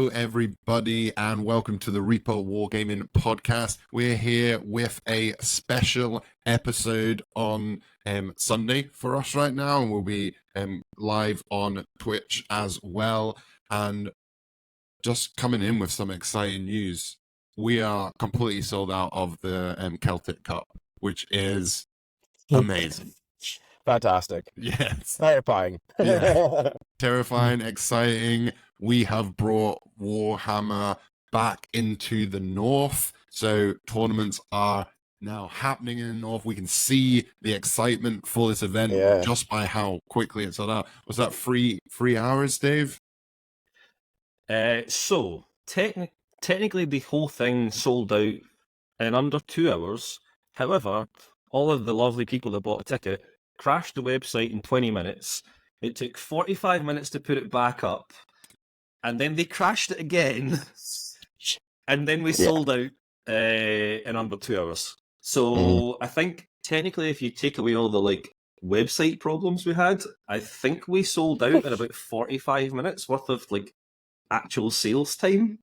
Hello, everybody, and welcome to the Reaper Wargaming Podcast. We're here with a special episode on Sunday for us right now, and we'll be live on Twitch as well. And just coming in with some exciting news. We are completely sold out of the Celtic Cup, which is amazing. Fantastic. Yes. Terrifying. Yeah. Terrifying, exciting. We have brought Warhammer back into the north. So tournaments are now happening in the north. We can see the excitement for this event just by how quickly it's sold out. Was that 3 hours, Dave? So technically the whole thing sold out in under 2 hours. However, all of the lovely people that bought a ticket crashed the website in 20 minutes. It took 45 minutes to put it back up, and then they crashed it again, and then we sold out in under 2 hours. So I think technically, if you take away all the website problems we had, I think we sold out in about 45 minutes worth of actual sales time.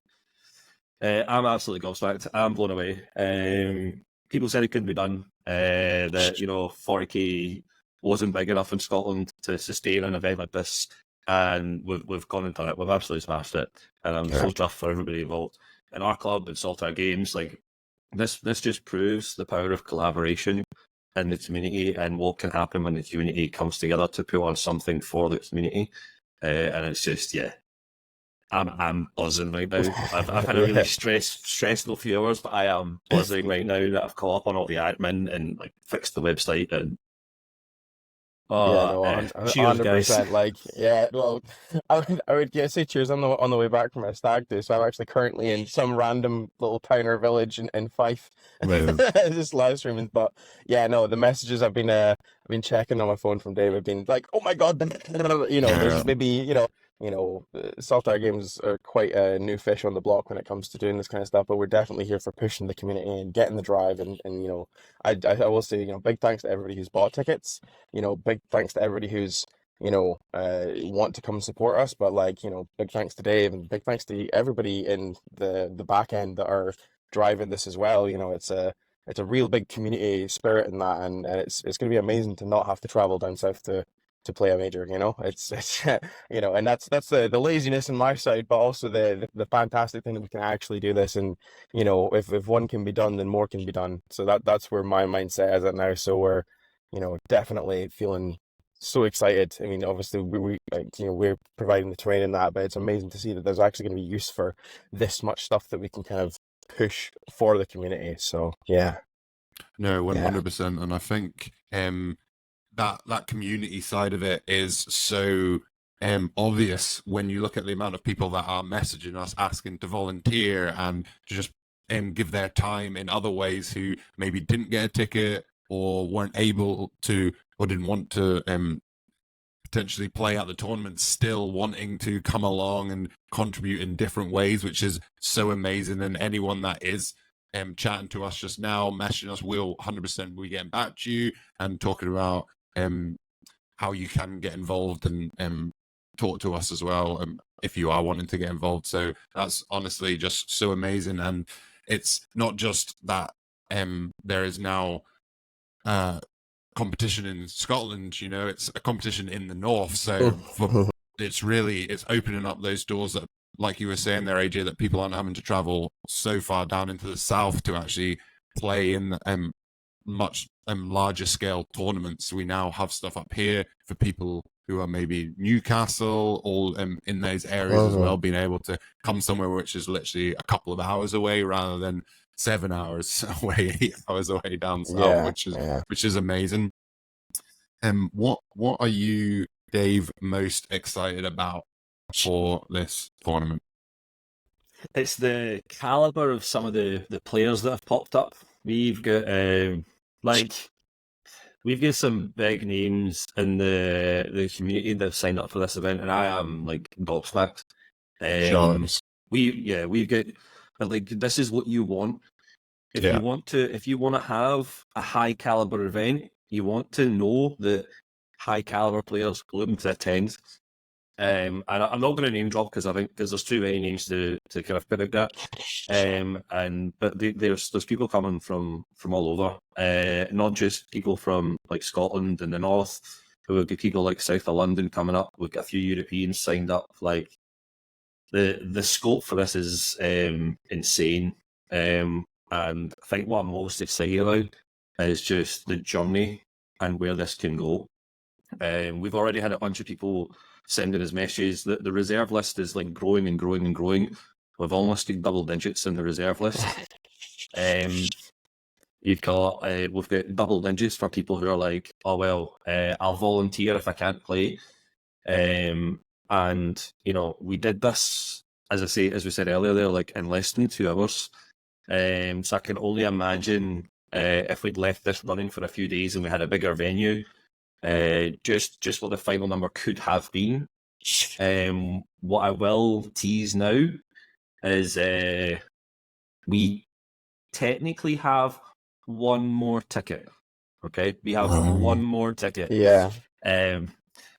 I'm absolutely gobsmacked. I'm blown away. People said it couldn't be done. That 40k wasn't big enough in Scotland to sustain an event like this, and we've gone and done it. We've absolutely smashed it, and I'm so chuffed for everybody involved in our club and Salter Games. This just proves the power of collaboration in the community and what can happen when the community comes together to put on something for the community. And it's just I'm buzzing right now. I've had a really stressful few hours, but I am buzzing right now that I've caught up on all the admin and fixed the website and. Cheers, 100%. Well, I would say cheers on the way back from my stag do. So I'm actually currently in some random little town or village in Fife, just live streaming. But the messages I've been checking on my phone from Dave have been like, oh my god, there's maybe Saltar Games are quite a new fish on the block when it comes to doing this kind of stuff, but we're definitely here for pushing the community and getting the drive. And I will say, big thanks to everybody who's bought tickets. Big thanks to everybody who's want to come support us. But big thanks to Dave and big thanks to everybody in the back end that are driving this as well. It's a real big community spirit in that, and it's going to be amazing to not have to travel down south to play a major. It's and that's the laziness on my side, but also the fantastic thing that we can actually do this. And if one can be done, then more can be done. So that's where my mindset is at now. So we're definitely feeling so excited. I mean, obviously we're providing the terrain in that, but it's amazing to see that there's actually going to be use for this much stuff that we can kind of push for the community. So no, 100%. And I think that community side of it is so obvious when you look at the amount of people that are messaging us asking to volunteer and to just give their time in other ways, who maybe didn't get a ticket or weren't able to or didn't want to potentially play at the tournament, still wanting to come along and contribute in different ways, which is so amazing. And anyone that is chatting to us just now, messaging us, we'll 100% be getting back to you and talking about how you can get involved and talk to us as well if you are wanting to get involved. So that's honestly just so amazing. And it's not just that there is now competition in Scotland, it's a competition in the north. So it's opening up those doors that, like you were saying there, AJ, that people aren't having to travel so far down into the south to actually play in much larger scale tournaments. We now have stuff up here for people who are maybe Newcastle, all in those areas as well, being able to come somewhere which is literally a couple of hours away rather than 7 hours away, 8 hours away down south, which is amazing. What are you, Dave, most excited about for this tournament? It's the caliber of some of the players that have popped up. We've got we've got some big names in the community that have signed up for this event, and I am gobsmacked. We've got this is what you want. If you want to have a high caliber event, you want to know that high caliber players looking to attend. And I'm not going to name drop because I think there's too many names to kind of put out that. But there's people coming from all over, not just people from like Scotland and the north. We've got people like south of London coming up. We've got a few Europeans signed up. Like the scope for this is insane. And I think what I'm most excited about is just the journey and where this can go. We've already had a bunch of people sending us messages. The reserve list is like growing and growing and growing. We've almost hit double digits in the reserve list. We've got double digits for people who are like, oh well, I'll volunteer if I can't play. And we did this, as we said earlier, there like in less than 2 hours. So I can only imagine if we'd left this running for a few days and we had a bigger venue, just what the final number could have been. What I will tease now is we technically have one more ticket. Okay, we have one more ticket. Yeah.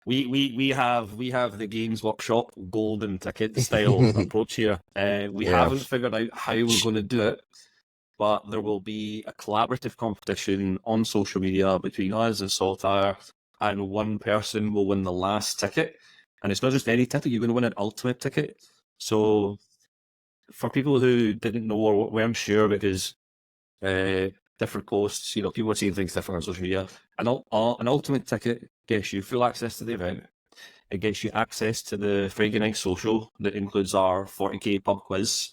We have the Games Workshop golden ticket style approach here. We haven't figured out how we're going to do it, but there will be a collaborative competition on social media between us and Saltire, and one person will win the last ticket. And it's not just any ticket, you're going to win an ultimate ticket. So for people who didn't know or weren't sure, because different posts, people are seeing things different on social media, an ultimate ticket gets you full access to the event. It gets you access to the Friday night social that includes our 40k pub quiz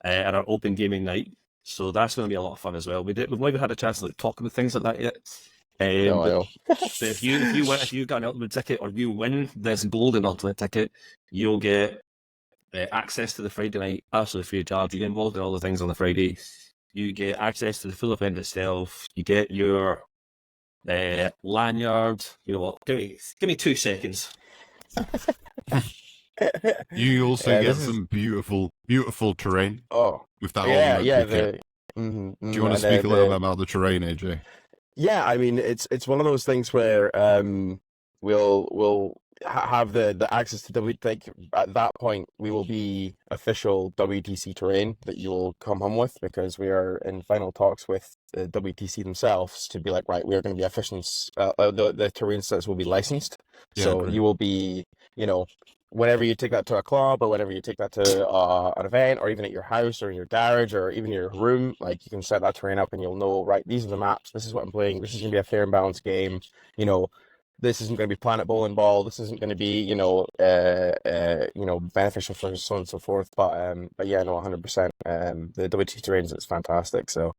and our open gaming night. So that's going to be a lot of fun as well. We've not even had a chance to talk about things like that yet. But if you got an ultimate ticket or you win this golden ultimate ticket, you'll get access to the Friday night absolutely free of charge. You get involved in all the things on the Friday. You get access to the full event itself. You get your lanyard. You know what? Give me 2 seconds. You also get some beautiful terrain. Oh, with that. Do you want to speak a little bit about the terrain, AJ? Yeah, I mean, it's one of those things where we'll have the access to like at that point we will be official WTC terrain that you'll come home with, because we are in final talks with the WTC themselves to be like, right, we are going to be official. The terrain sets will be licensed, so great. You will be, whenever you take that to a club or whenever you take that to an event, or even at your house or in your garage or even your room, like you can set that terrain up and you'll know, right, these are the maps, this is what I'm playing, this is going to be a fair and balanced game, this isn't going to be Planet Bowling Ball, this isn't going to be, beneficial for so on and so forth. But yeah, no, 100%. The WT terrains, it's fantastic. So,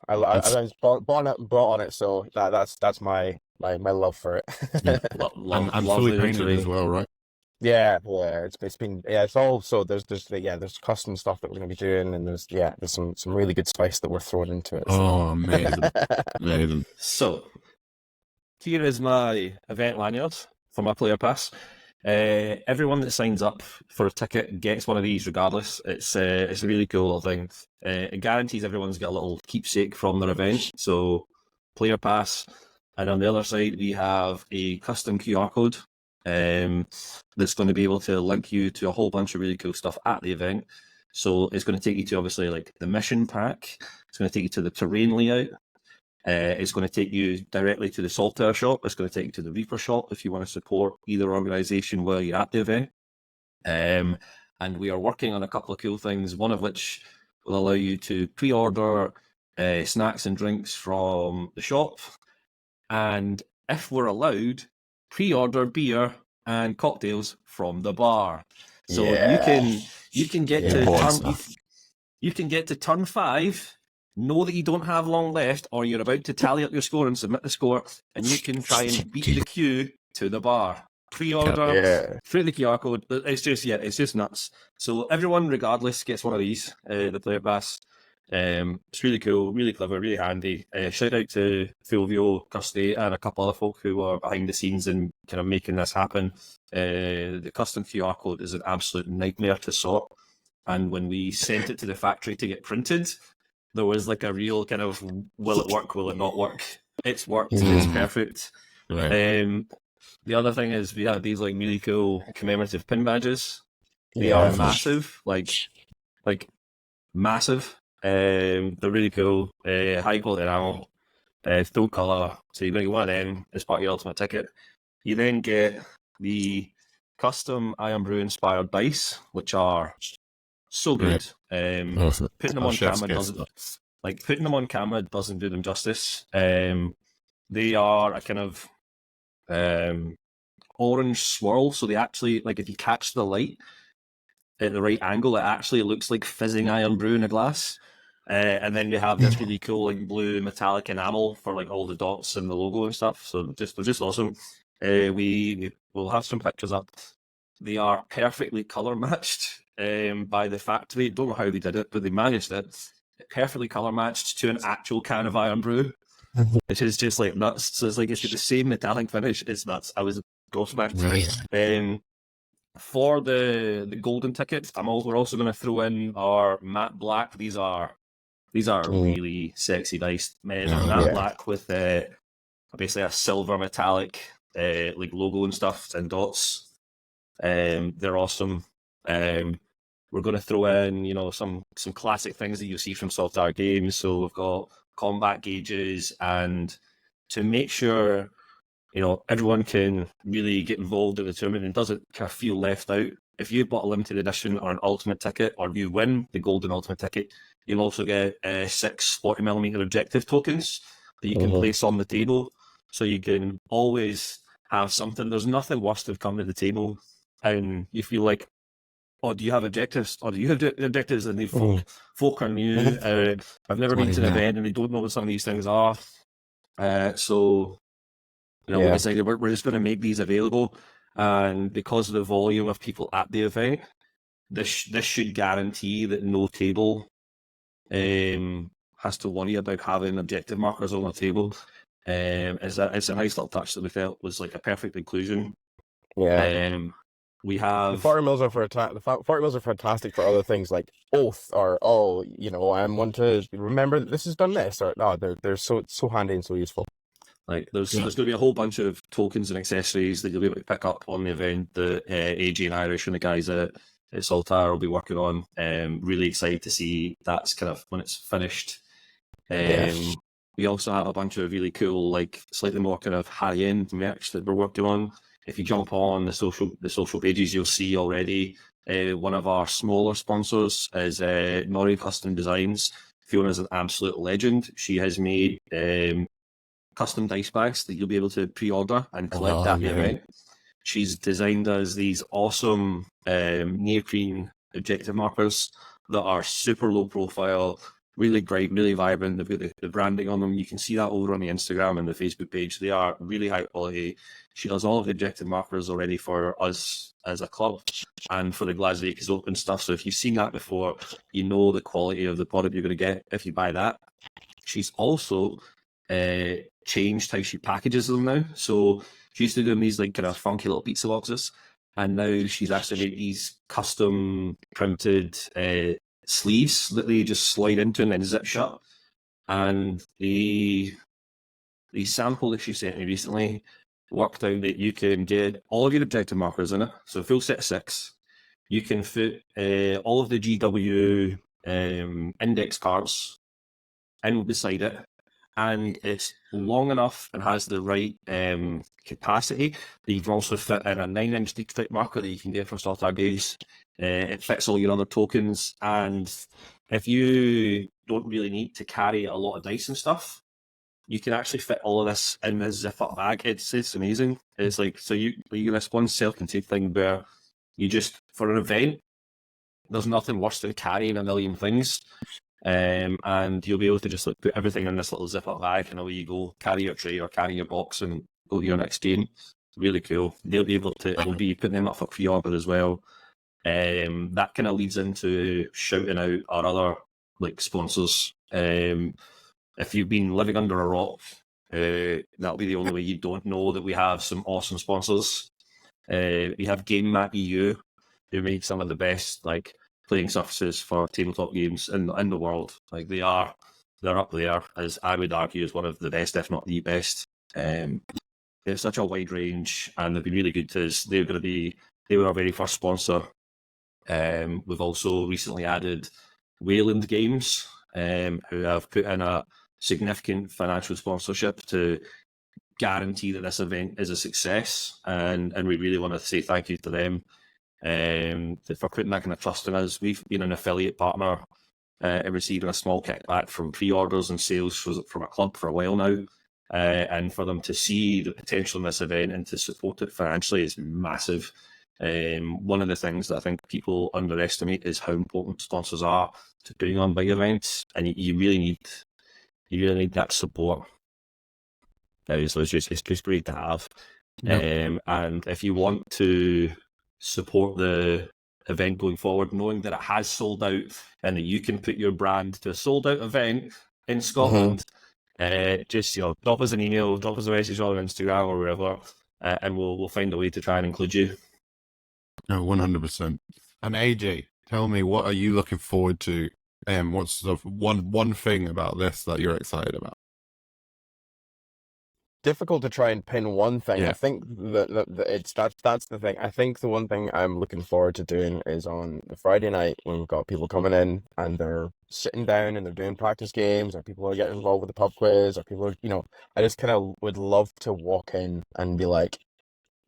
I was brought on it, so that's my love for it. and fully painted as well, right? Yeah, it's been it's all, so there's custom stuff that we're going to be doing, and there's some really good spice that we're throwing into it. So. Oh, amazing. So here is my event lanyard for my player pass. Everyone that signs up for a ticket gets one of these regardless. It's a really cool little thing. It guarantees everyone's got a little keepsake from their event. So player pass, and on the other side we have a custom QR code that's going to be able to link you to a whole bunch of really cool stuff at the event. So it's going to take you to obviously like the mission pack. It's going to take you to the terrain layout. It's going to take you directly to the Saltire shop. It's going to take you to the Reaper shop if you want to support either organisation while you're at the event. And we are working on a couple of cool things, one of which will allow you to pre-order snacks and drinks from the shop. And if we're allowed, pre-order beer and cocktails from the bar. So you can get to turn 5. Know that you don't have long left, or you're about to tally up your score and submit the score, and you can try and beat the queue to the bar. Pre-order through the QR code. It's just nuts. So everyone, regardless, gets one of these. The player pass. It's really cool, really clever, really handy. Shout out to Fulvio, Kirsty, and a couple other folk who are behind the scenes and kind of making this happen. The custom QR code is an absolute nightmare to sort, and when we sent it to the factory to get printed, there was like a real kind of, will it work, will it not work? It's worked, it's perfect. Right. The other thing is we have these like really cool commemorative pin badges. They Yeah. are massive, like massive. They're really cool. High quality enamel, full colour. So you bring one of them as part of your ultimate ticket. You then get the custom Iron Brew inspired dice, which are so good. Putting them on camera doesn't do them justice. They are a kind of orange swirl, so they actually, like, if you catch the light at the right angle, it actually looks like fizzing Iron Brew in a glass. And then you have this really cool like blue metallic enamel for like all the dots and the logo and stuff. So they're just awesome. We will have some pictures up. They are perfectly colour matched by the factory. Don't know how they did it, but they managed it. Perfectly colour matched to an actual can of Iron Brew, which is just like nuts. So it's like it's got the same metallic finish. It's nuts. I was gobsmacked. For the golden tickets, we're also going to throw in our matte black. These are really sexy dice. Matte black with basically a silver metallic like logo and stuff and dots. They're awesome. We're going to throw in, some classic things that you see from Saltar games. So we've got combat gauges, and to make sure everyone can really get involved in the tournament and doesn't kind of feel left out. If you've bought a limited edition or an ultimate ticket, or you win the golden ultimate ticket, you'll also get 6 40mm objective tokens that you can place on the table. So you can always have something. There's nothing worse than coming to the table and you feel like, oh, do you have objectives? Or do you have objectives? And folk are new. I've never been to an event and they don't know what some of these things are. We decided we're just going to make these available, and because of the volume of people at the event, this should guarantee that no table has to worry about having objective markers on the table. It's a nice little touch that we felt was like a perfect inclusion. Yeah. We have the 40 mils are the 40 mils are fantastic for other things like oath or I'm one to remember that this has done this, or they're so handy and so useful. Like there's going to be a whole bunch of tokens and accessories that you'll be able to pick up on the event that AJ and Irish and the guys at Saltar will be working on. Really excited to see that's kind of when it's finished. We also have a bunch of really cool, like slightly more kind of high-end merch that we're working on. If you jump on the social pages, you'll see already one of our smaller sponsors is Nori Custom Designs. Fiona's an absolute legend. She has made custom dice bags that you'll be able to pre-order and collect at the event. She's designed us these awesome neoprene objective markers that are super low profile, really great, really vibrant. They've got the branding on them. You can see that over on the Instagram and the Facebook page. They are really high quality. She does all of the objective markers already for us as a club and for the Glasgow Acres Open stuff. So if you've seen that before, you know the quality of the product you're going to get if you buy that. She's also changed how she packages them now. So she used to do these like kind of funky little pizza boxes, and now she's actually made these custom printed sleeves that they just slide into and then zip shut. And the sample that she sent me recently worked out that you can get all of your objective markers in it, so a full set of 6. You can fit all of the GW index cards in beside it, and it's long enough and has the right capacity that you can also fit in a 9-inch deep thick marker that you can get from Saltar Games. It fits all your other tokens, and if you don't really need to carry a lot of dice and stuff, you can actually fit all of this in this zip-up bag. It's amazing. It's like, so you get this one self-contained thing where you just, for an event, there's nothing worse than carrying a million things. And you'll be able to just like put everything in this little zip-up bag, and away you go, carry your tray or carry your box and go to your next game. Really cool. We'll be putting them up for pre-order as well. That kind of leads into shouting out our other like sponsors. If you've been living under a rock, that'll be the only way you don't know that we have some awesome sponsors. We have Game Map EU, who made some of the best like playing surfaces for tabletop games in the world. Like they're up there, as I would argue, as one of the best, if not the best. It's such a wide range, and they've been really good to us. They were our very first sponsor. We've also recently added Wayland Games, who have put in a significant financial sponsorship to guarantee that this event is a success, and we really want to say thank you to them for putting that kind of trust in us. We've been an affiliate partner and receiving a small kickback from pre-orders and sales from a club for a while now, and for them to see the potential in this event and to support it financially is massive. One of the things that I think people underestimate is how important sponsors are to putting on big events, and you really need that support. So it's just great to have. Yep. And if you want to support the event going forward, knowing that it has sold out and that you can put your brand to a sold out event in Scotland, just drop us an email, drop us a message on Instagram or wherever, and we'll find a way to try and include you. No, 100%. And AJ, tell me, what are you looking forward to? What's the one thing about this that you're excited about? Difficult to try and pin one thing. Yeah. I think that's the thing. I think the one thing I'm looking forward to doing is on the Friday night when we've got people coming in and they're sitting down and they're doing practice games, or people are getting involved with the pub quiz, or people are, I just kind of would love to walk in and be like,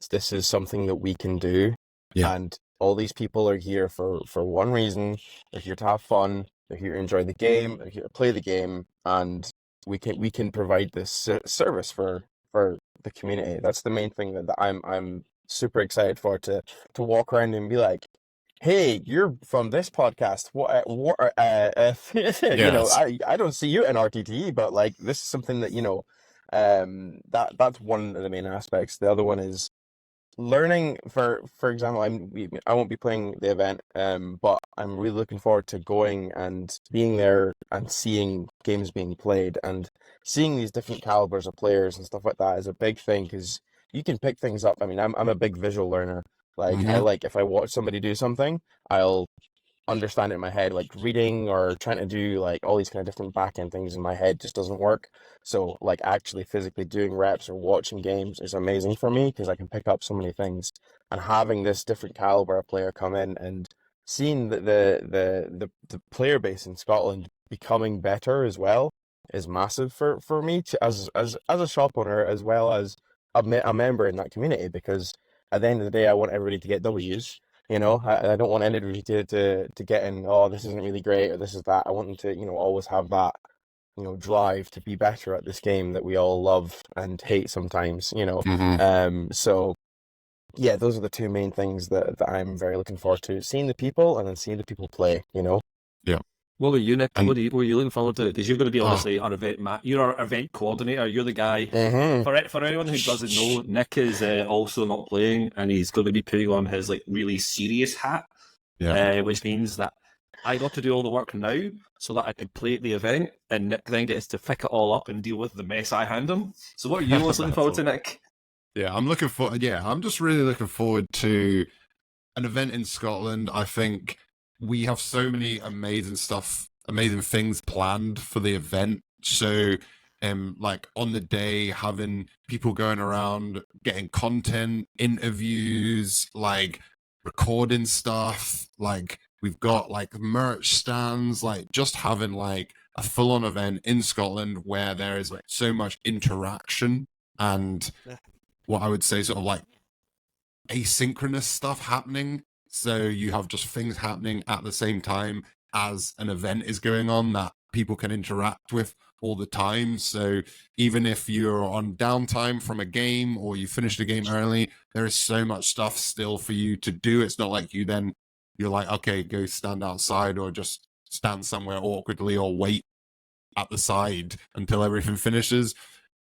this is something that we can do. Yeah. And all these people are here for one reason. They're here to have fun. They're here to enjoy the game. They're here to play the game, and we can provide this service for the community. That's the main thing that I'm super excited for, to walk around and be like, hey, you're from this podcast. Yes. I don't see you in RTT, but like, this is something that that's one of the main aspects. The other one is learning. For example, I won't be playing the event, but I'm really looking forward to going and being there and seeing games being played and seeing these different calibers of players and stuff like that is a big thing, because you can pick things up. I mean, I'm a big visual learner. Like, I like, if I watch somebody do something, I'll understand it in my head. Like, reading or trying to do like all these kind of different back end things in my head just doesn't work. So like, actually physically doing reps or watching games is amazing for me, because I can pick up so many things. And having this different caliber of player come in and seeing the player base in Scotland becoming better as well is massive for me as a shop owner, as well as a member in that community, because at the end of the day, I want everybody to get W's. I don't want anybody to get in, oh, this isn't really great, or this is that. I want them to, always have that, drive to be better at this game that we all love and hate sometimes, So yeah, those are the two main things that I'm very looking forward to: seeing the people and then seeing the people play. Yeah. What about you, Nick? What are you looking forward to? Because you're going to be obviously our event you're our event coordinator. You're the guy. For anyone who doesn't know, Nick is also not playing, and he's going to be putting on his really serious hat, which means that I got to do all the work now so that I can play at the event, and Nick then gets to pick it all up and deal with the mess I hand him. So what are you most looking forward to, Nick? Yeah, I'm just really looking forward to an event in Scotland. I think we have so many amazing things planned for the event. So, like on the day, having people going around, getting content, interviews, like recording stuff, like we've got like merch stands, like just having like a full-on event in Scotland where there is so much interaction and what I would say sort of like asynchronous stuff happening. So you have just things happening at the same time as an event is going on that people can interact with all the time. So even if you're on downtime from a game or you finished a game early, there is so much stuff still for you to do. It's not like you're like, okay, go stand outside or just stand somewhere awkwardly or wait at the side until everything finishes.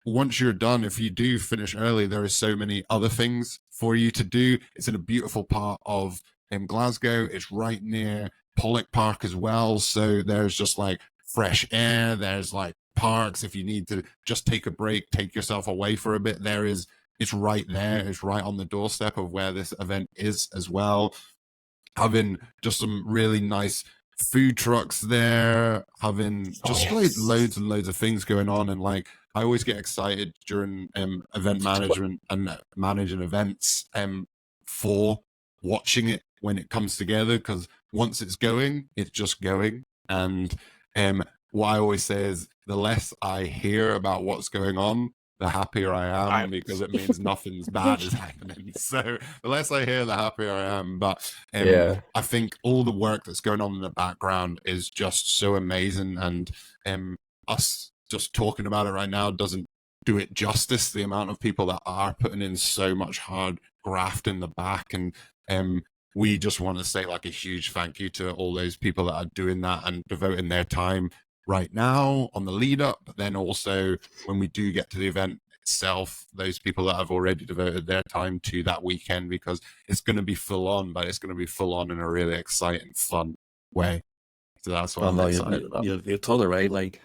Once you're done, if you do finish early, there is so many other things for you to do. It's in a beautiful part of Glasgow. It's right near Pollock Park as well. So there's just like fresh air. There's like parks. If you need to just take a break, take yourself away for a bit, it's right there. It's right on the doorstep of where this event is as well. Having just some really nice food trucks there, having just like loads and loads of things going on, and like I always get excited during event management and managing events for watching it when it comes together, because once it's going, it's just going. And what I always say is the less I hear about what's going on, the happier I am, because it means nothing's bad is happening. So the less I hear, the happier I am. But I think all the work that's going on in the background is just so amazing. And us just talking about it right now doesn't do it justice. The amount of people that are putting in so much hard graft in the back. And we just want to say like a huge thank you to all those people that are doing that and devoting their time right now on the lead up, but then also when we do get to the event itself, those people that have already devoted their time to that weekend, because it's going to be full on, but it's going to be full on in a really exciting, fun way. So that's what I'm excited about. You're totally right. Like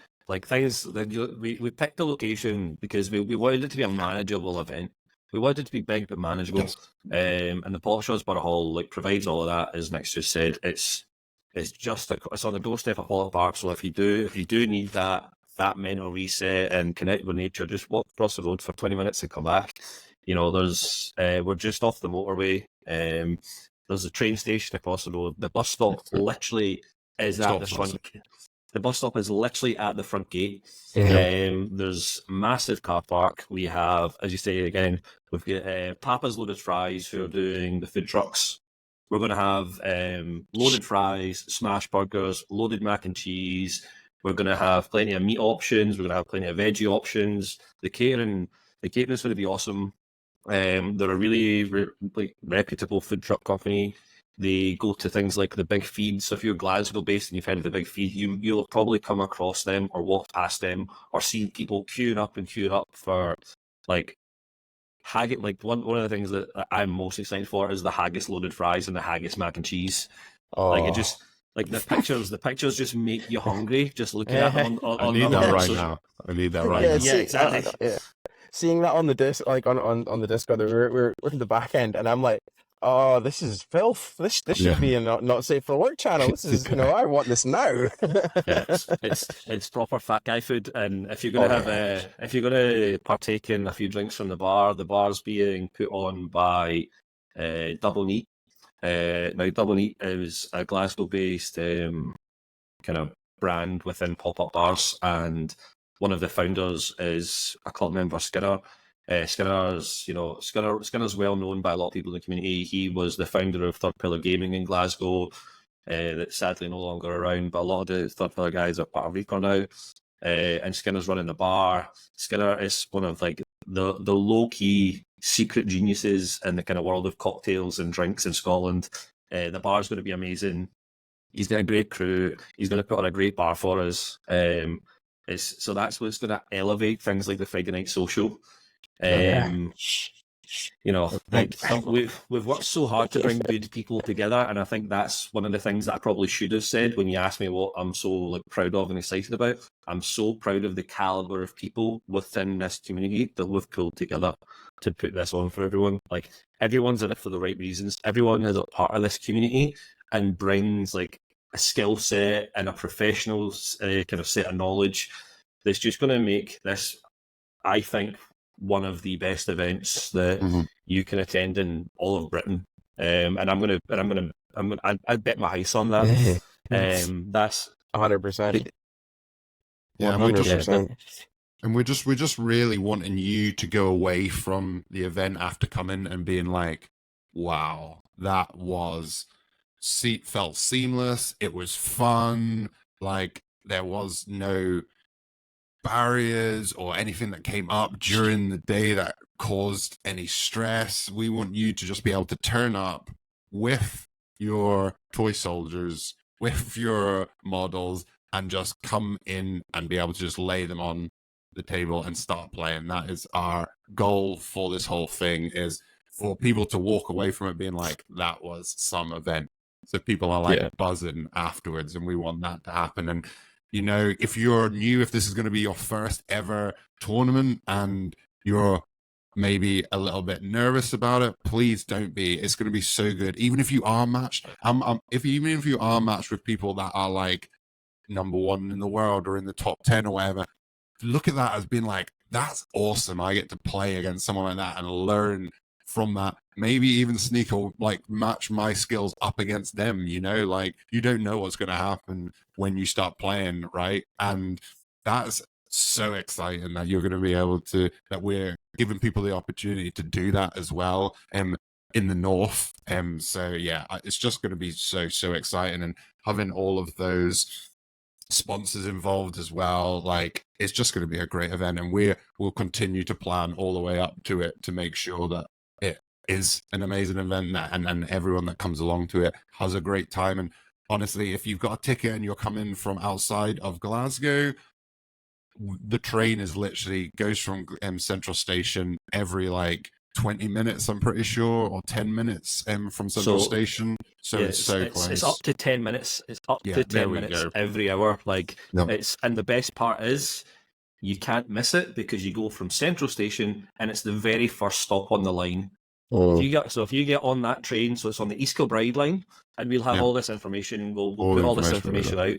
things that we picked the location because we wanted it to be a manageable event. We wanted it to be big but manageable. Yes. And the Polishaws Borough Hall like provides all of that, as Nick's just said. It's just it's on the doorstep of Holland Park. So if you do need that mental reset and connect with nature, just walk across the road for 20 minutes and come back. You know, there's we're just off the motorway. There's a train station across the road. The bus stop literally is at the front. The bus stop is literally at the front gate. There's massive car park. We have, as you say again, we've got Papa's Loaded Fries who are doing the food trucks. We're going to have loaded fries, smash burgers, loaded mac and cheese. We're going to have plenty of meat options. We're going to have plenty of veggie options. The catering is going to be awesome. They're a really reputable food truck company. They go to things like the Big Feed. So if you're Glasgow based and you've heard of the Big Feed, you'll probably come across them or walk past them or seen people queuing up for like haggis. Like one of the things that I'm most excited for is the haggis loaded fries and the haggis mac and cheese. Like it just like the pictures just make you hungry just looking at them on I need that right now. I need that right now. Yeah, exactly. Seeing that on the disc, like on the Discord, we're in the back end, and I'm like, oh, this is filth. This should be a not safe for work channel. This is, I want this now. It's proper fat guy food. And if you're gonna partake in a few drinks from the bar's being put on by Double Neat. Now Double Neat is a Glasgow-based kind of brand within pop-up bars, and one of the founders is a club member, Skinner. Skinner's well known by a lot of people in the community. He was the founder of Third Pillar Gaming in Glasgow, that's sadly no longer around, but a lot of the Third Pillar guys are part of Reaper now. And Skinner's running the bar. Skinner is one of like the low-key secret geniuses in the kind of world of cocktails and drinks in Scotland. The bar's going to be amazing. He's got a great crew. He's going to put on a great bar for us. So that's what's going to elevate things like the Friday night social. We've worked so hard to bring good people together, and I think that's one of the things that I probably should have said when you asked me what I'm so proud of and excited about. I'm so proud of the caliber of people within this community that we've pulled together to put this on for everyone. Like, everyone's in it for the right reasons. Everyone is a part of this community and brings like a skill set and a professional kind of set of knowledge that's just going to make this, I think, one of the best events that you can attend in all of Britain. And I bet my house on that. That's 100%. Yeah, 100%. And we're just really wanting you to go away from the event after coming and being like, wow, that felt seamless. It was fun. Like, there was no barriers or anything that came up during the day that caused any stress. We want you to just be able to turn up with your toy soldiers, with your models, and just come in and be able to just lay them on the table and start playing. That is our goal for this whole thing, is for people to walk away from it being like, that was some event. So people are buzzing afterwards, and we want that to happen. And if you're new, if this is going to be your first ever tournament and you're maybe a little bit nervous about it, please don't be. It's going to be so good. Even if you are matched, if you are matched with people that are like number one in the world or in the top 10 or whatever, look at that as being like, that's awesome. I get to play against someone like that and learn from that, maybe even sneak or like match my skills up against them, you know, like you don't know what's going to happen when you start playing, right? And that's so exciting that you're going to be able to, that we're giving people the opportunity to do that as well in the north. So yeah, it's just going to be so exciting, and having all of those sponsors involved as well, like it's just going to be a great event, and we'll continue to plan all the way up to it to make sure that it is an amazing event, and everyone that comes along to it has a great time. And honestly, if you've got a ticket and you're coming from outside of Glasgow, the train is literally goes from Central Station every like 20 minutes, I'm pretty sure, or 10 minutes from Central Station. So yeah, it's so close. It's up to 10 minutes. It's up to 10 minutes every hour. Like it's, and the best part is you can't miss it because you go from Central Station and it's the very first stop on the line. If you get on that train, so it's on the East Kilbride line, and we'll have all this information. We'll put all this information out.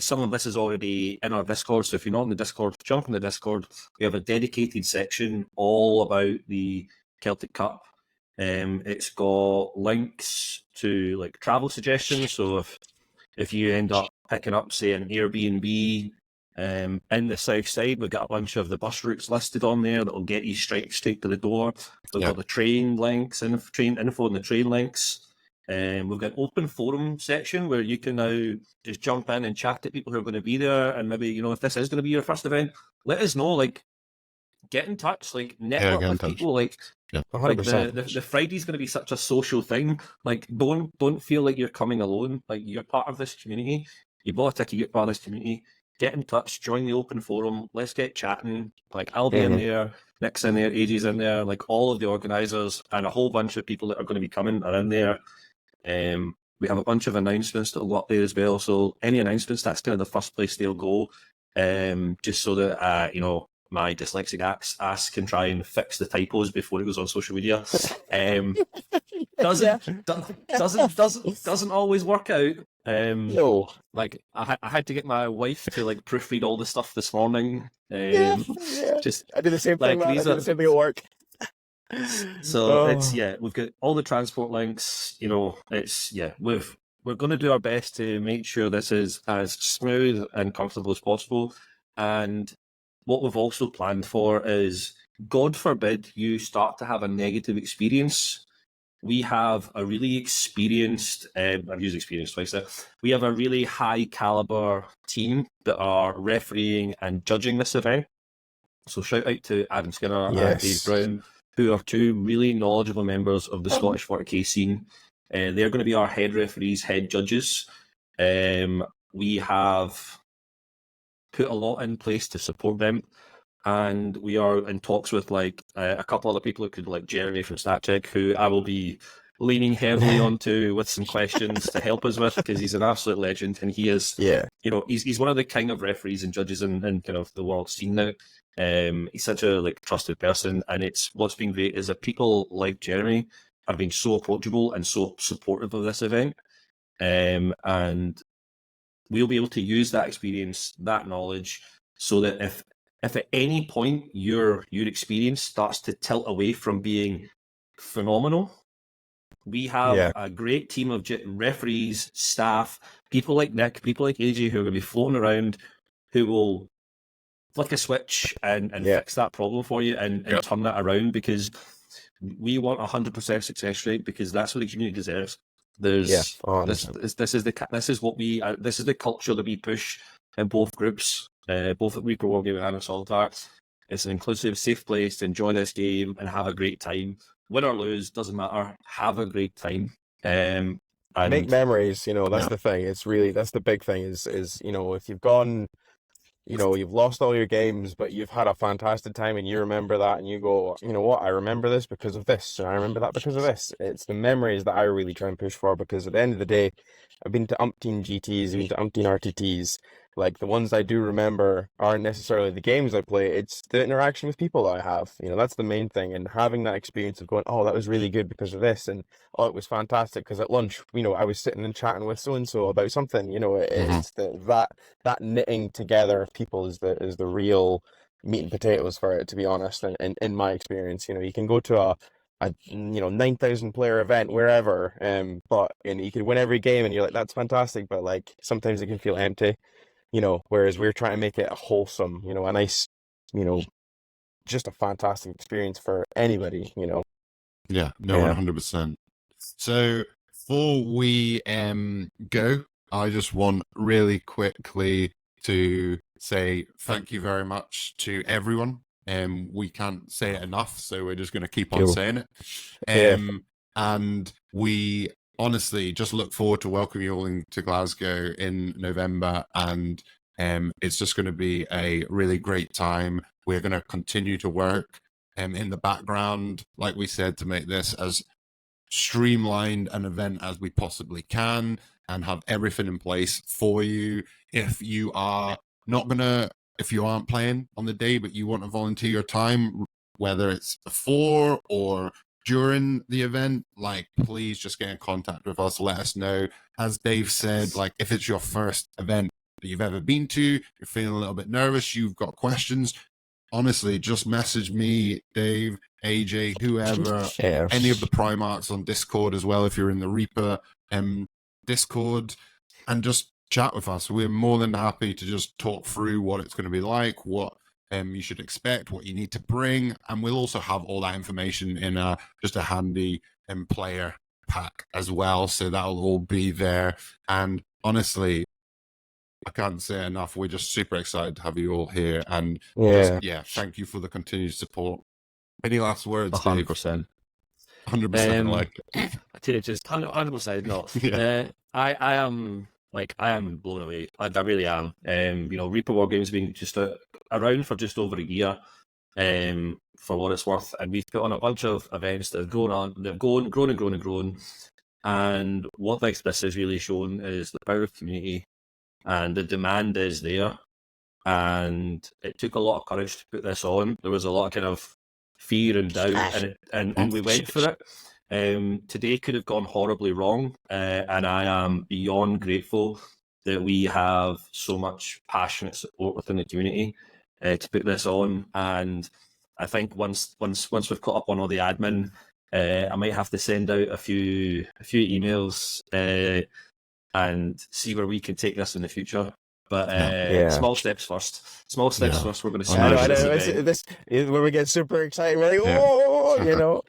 Some of this is already in our Discord, so if you're not in the Discord, jump in the Discord. We have a dedicated section all about the Celtic Cup. It's got links to like travel suggestions. So if you end up picking up, say, an Airbnb in the south side, we've got a bunch of the bus routes listed on there that will get you straight to the door. We've got the train links and train info and the train links. We've got an open forum section where you can now just jump in and chat to people who are going to be there, and maybe, you know, if this is going to be your first event, let us know. Like, get in touch, like network with people. Like, like the Friday's going to be such a social thing. Like, don't feel like you're coming alone. Like, you're part of this community. You bought a ticket, you're part of this community. Get in touch, join the open forum. Let's get chatting. Like, I'll be in there, Nick's in there, AJ's in there. Like, all of the organisers and a whole bunch of people that are going to be coming are in there. We have a bunch of announcements that will go up there as well. So any announcements, that's kind of the first place they'll go. Just so that you know, my dyslexic ass can try and fix the typos before it goes on social media. Doesn't always work out. No, like I had to get my wife to like proofread all the stuff this morning. Just I did the same thing. I did the same thing at work. So it's we've got all the transport links. You know, it's we're going to do our best to make sure this is as smooth and comfortable as possible. And what we've also planned for is, God forbid you start to have a negative experience. We have a really experienced, I've used experience twice there. We have a really high caliber team that are refereeing and judging this event. So shout out to Adam Skinner and Dave Brown, who are two really knowledgeable members of the Scottish 40k scene. They're going to be our head referees, head judges. We have put a lot in place to support them, and we are in talks with like a couple other people who could, like Jeremy from StatCheck, who I will be leaning heavily onto with some questions to help us with, because he's an absolute legend, and he is, you know, he's one of the king of referees and judges in kind of the world scene now. He's such a like trusted person, and it's what's been great is that people like Jeremy have been so approachable and so supportive of this event, and we'll be able to use that experience, that knowledge, so that if at any point your experience starts to tilt away from being phenomenal, we have a great team of referees, staff, people like Nick, people like AJ, who are going to be floating around, who will flick a switch and fix that problem for you and turn that around, because we want 100% success rate, because that's what the community deserves. This is the culture that we push in both groups, both at Reaper Wargaming and at Solid Art. It's an inclusive, safe place to enjoy this game and have a great time. Win or lose, doesn't matter. Have a great time. And make memories. You know, that's the thing. It's really, that's the big thing. Is you know, if you've gone, you know, you've lost all your games, but you've had a fantastic time, and you remember that, and you go, you know what, I remember this because of this, and I remember that because of this. It's the memories that I really try and push for, because at the end of the day, I've been to umpteen GTs, I've been to umpteen RTTs. Like, the ones I do remember aren't necessarily the games I play, it's the interaction with people that I have. You know, that's the main thing. And having that experience of going, oh, that was really good because of this, and oh, it was fantastic because at lunch, you know, I was sitting and chatting with so-and-so about something, you know, it's that knitting together of people is the real meat and potatoes for it, to be honest. And in my experience, you can go to a 9,000 player event wherever, but you can win every game, and you're like, that's fantastic. But like sometimes it can feel empty, Whereas we're trying to make it a wholesome, a nice, just a fantastic experience for anybody. Yeah, no, 100%. So before we go, I just want really quickly to say thank you very much to everyone. We can't say it enough, so we're just going to keep on saying it. And we honestly just look forward to welcoming you all into Glasgow in November, and it's just going to be a really great time. We're going to continue to work in the background, like we said, to make this as streamlined an event as we possibly can and have everything in place for you. If you aren't playing on the day, but you want to volunteer your time, whether it's before or during the event, like, please just get in contact with us, let us know. As Dave said, like, if it's your first event that you've ever been to, you're feeling a little bit nervous, you've got questions, honestly, just message me, Dave, AJ, whoever, any of the Primarchs on Discord as well, if you're in the Reaper Discord, and just chat with us. We're more than happy to just talk through what it's going to be like, what you should expect, what you need to bring, and we'll also have all that information in just a handy player pack as well, so that'll all be there. And honestly, I can't say enough. We're just super excited to have you all here, and thank you for the continued support. Any last words, 100%. 100%. Like, I tell you, just 100%. No, I am blown away. I really am. Reaper Wargaming's been just around for just over a year, for what it's worth, and we've put on a bunch of events that have grown on. They've grown and grown and grown, and what this has really shown is the power of community, and the demand is there. And it took a lot of courage to put this on. There was a lot of kind of fear and doubt, and we went for it. Today could have gone horribly wrong, and I am beyond grateful that we have so much passionate support within the community to put this on. And I think once we've caught up on all the admin, I might have to send out a few emails and see where we can take this in the future. But small steps first. Small steps first. We're going to see. This is where we get super excited. We're like, we've got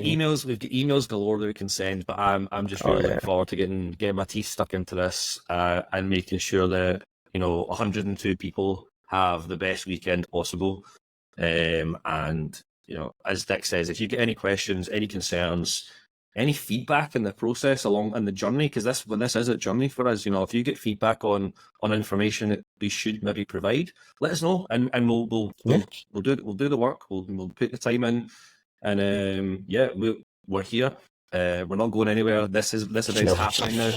emails galore that we can send. But I'm just really looking forward to getting my teeth stuck into this and making sure that 102 people have the best weekend possible. And as Dick says, if you get any questions, any concerns, any feedback in the process along in the journey, because this is a journey for us. If you get feedback on information that we should maybe provide, let us know, and we'll do the work. We'll put the time in, and we're here. We're not going anywhere. This event's happening now,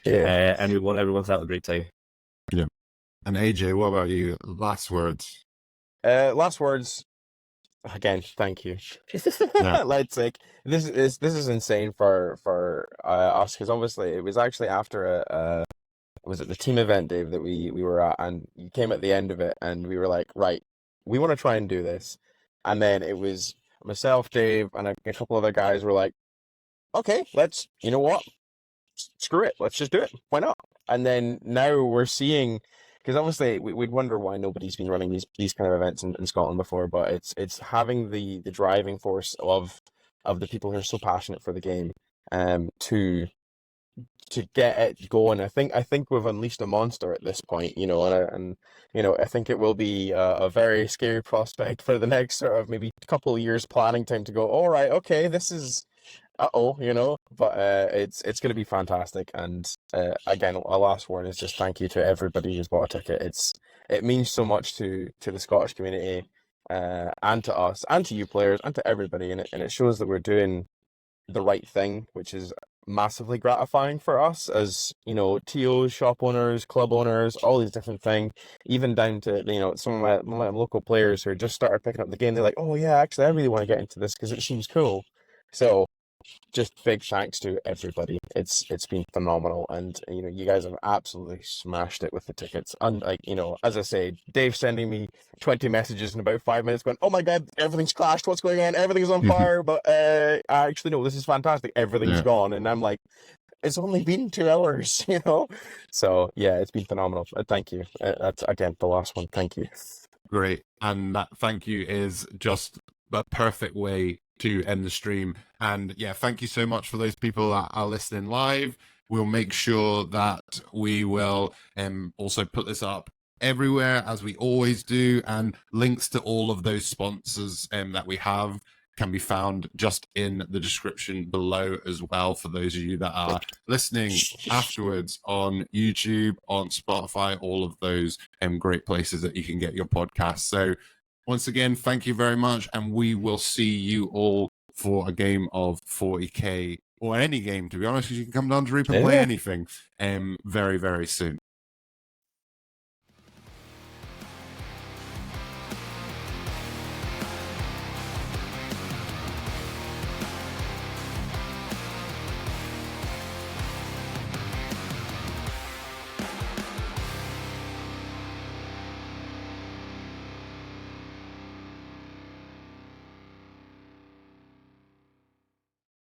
and we want everyone to have a great time. Yeah. And AJ, what about you? Last words. Last words. Again, thank you. Like, this is insane for us, because obviously it was actually after was it the team event, Dave, that we were at, and you came at the end of it, and we were like, right, we want to try and do this, and then it was myself, Dave, and a couple other guys were like, okay, let's, screw it, let's just do it, why not? And then now we're seeing. Because obviously we'd wonder why nobody's been running these kind of events in Scotland before, but it's having the driving force of the people who are so passionate for the game, to get it going. I think we've unleashed a monster at this point, and I think it will be a very scary prospect for the next sort of maybe couple of years planning time to go, all right, okay, this is. But it's going to be fantastic. And again, our last word is just thank you to everybody who's bought a ticket. It means so much to the Scottish community, and to us, and to you players, and to everybody, and it shows that we're doing the right thing, which is massively gratifying for us as TOs, shop owners, club owners, all these different things, even down to some of my local players who just started picking up the game. They're like, oh yeah, actually I really want to get into this because it seems cool. So just big thanks to everybody. It's been phenomenal, and you guys have absolutely smashed it with the tickets. And as I say, Dave sending me 20 messages in about 5 minutes, going, "Oh my god, everything's clashed. What's going on? Everything's on fire." But actually, no, this is fantastic. Everything's gone, and I'm like, it's only been 2 hours, So yeah, it's been phenomenal. Thank you. That's again the last one. Thank you. Great, and that thank you is just a perfect way to end the stream. And yeah, thank you so much for those people that are listening live. We'll make sure that we will also put this up everywhere, as we always do, and links to all of those sponsors that we have can be found just in the description below as well, for those of you that are listening afterwards on YouTube, on Spotify, all of those great places that you can get your podcast. So once again, thank you very much, and we will see you all for a game of 40k, or any game, to be honest, because you can come down to Reaper and play anything very, very soon.